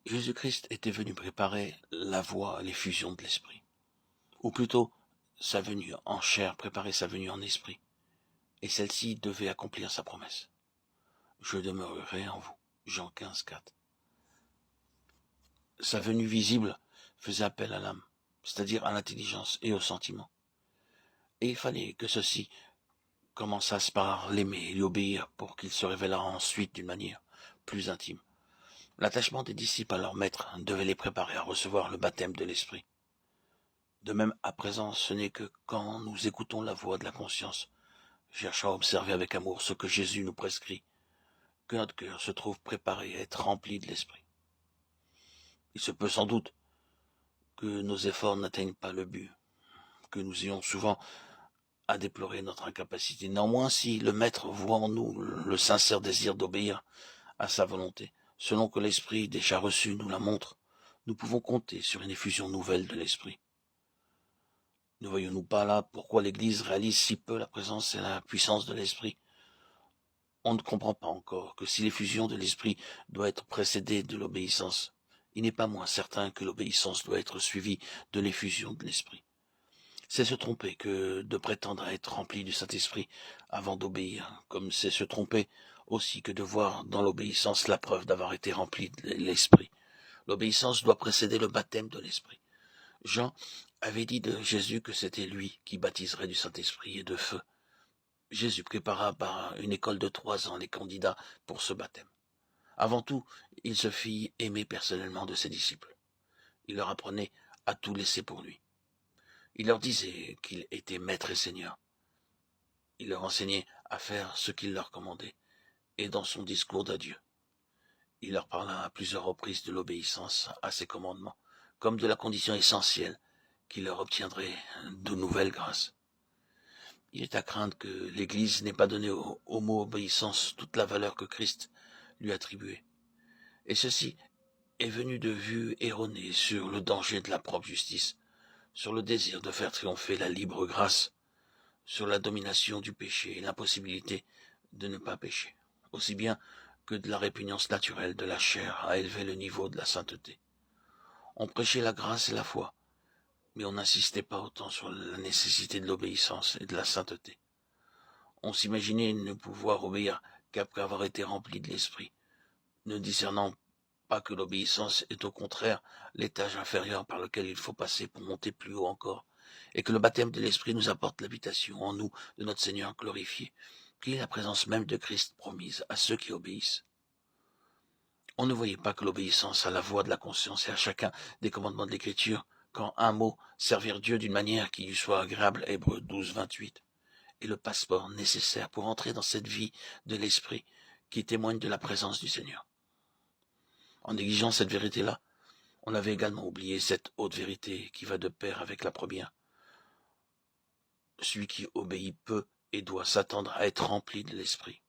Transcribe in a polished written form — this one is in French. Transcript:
Jésus-Christ était venu préparer la voie à l'effusion de l'Esprit. Ou plutôt, sa venue en chair préparait sa venue en esprit. Et celle-ci devait accomplir sa promesse. Je demeurerai en vous. Jean 15, 4. Sa venue visible faisait appel à l'âme, c'est-à-dire à l'intelligence et au sentiment. Et il fallait que ceux-ci commençassent par l'aimer et lui obéir pour qu'il se révélât ensuite d'une manière plus intime. L'attachement des disciples à leur maître devait les préparer à recevoir le baptême de l'Esprit. De même, à présent, ce n'est que quand nous écoutons la voix de la conscience, cherchant à observer avec amour ce que Jésus nous prescrit, que notre cœur se trouve préparé à être rempli de l'Esprit. Il se peut sans doute que nos efforts n'atteignent pas le but, que nous ayons souvent à déplorer notre incapacité. Néanmoins, si le Maître voit en nous le sincère désir d'obéir à sa volonté, selon que l'Esprit déjà reçu nous la montre, nous pouvons compter sur une effusion nouvelle de l'Esprit. Ne voyons-nous pas là pourquoi l'Église réalise si peu la présence et la puissance de l'Esprit? On ne comprend pas encore que si l'effusion de l'Esprit doit être précédée de l'obéissance, il n'est pas moins certain que l'obéissance doit être suivie de l'effusion de l'Esprit. C'est se tromper que de prétendre être rempli du Saint-Esprit avant d'obéir, comme c'est se tromper aussi que de voir dans l'obéissance la preuve d'avoir été rempli de l'Esprit. L'obéissance doit précéder le baptême de l'Esprit. Jean avait dit de Jésus que c'était lui qui baptiserait du Saint-Esprit et de feu. Jésus prépara par une école de 3 ans les candidats pour ce baptême. Avant tout, il se fit aimer personnellement de ses disciples. Il leur apprenait à tout laisser pour lui. Il leur disait qu'il était maître et seigneur. Il leur enseignait à faire ce qu'il leur commandait. Et dans son discours d'adieu, il leur parla à plusieurs reprises de l'obéissance à ses commandements, comme de la condition essentielle qui leur obtiendrait de nouvelles grâces. Il est à craindre que l'Église n'ait pas donné au mot obéissance toute la valeur que Christ lui attribuait. Et ceci est venu de vues erronées sur le danger de la propre justice, sur le désir de faire triompher la libre grâce, sur la domination du péché et l'impossibilité de ne pas pécher, aussi bien que de la répugnance naturelle de la chair à élever le niveau de la sainteté. On prêchait la grâce et la foi, mais on n'insistait pas autant sur la nécessité de l'obéissance et de la sainteté. On s'imaginait ne pouvoir obéir qu'après avoir été rempli de l'Esprit, ne discernant pas que l'obéissance est au contraire l'étage inférieur par lequel il faut passer pour monter plus haut encore, et que le baptême de l'Esprit nous apporte l'habitation en nous de notre Seigneur glorifié, qui est la présence même de Christ promise à ceux qui obéissent. On ne voyait pas que l'obéissance à la voix de la conscience et à chacun des commandements de l'Écriture, quand un mot, servir Dieu d'une manière qui lui soit agréable, Hébreux 12, 28, est le passeport nécessaire pour entrer dans cette vie de l'Esprit qui témoigne de la présence du Seigneur. En négligeant cette vérité-là, on avait également oublié cette haute vérité qui va de pair avec la première. Celui qui obéit peut et doit s'attendre à être rempli de l'Esprit.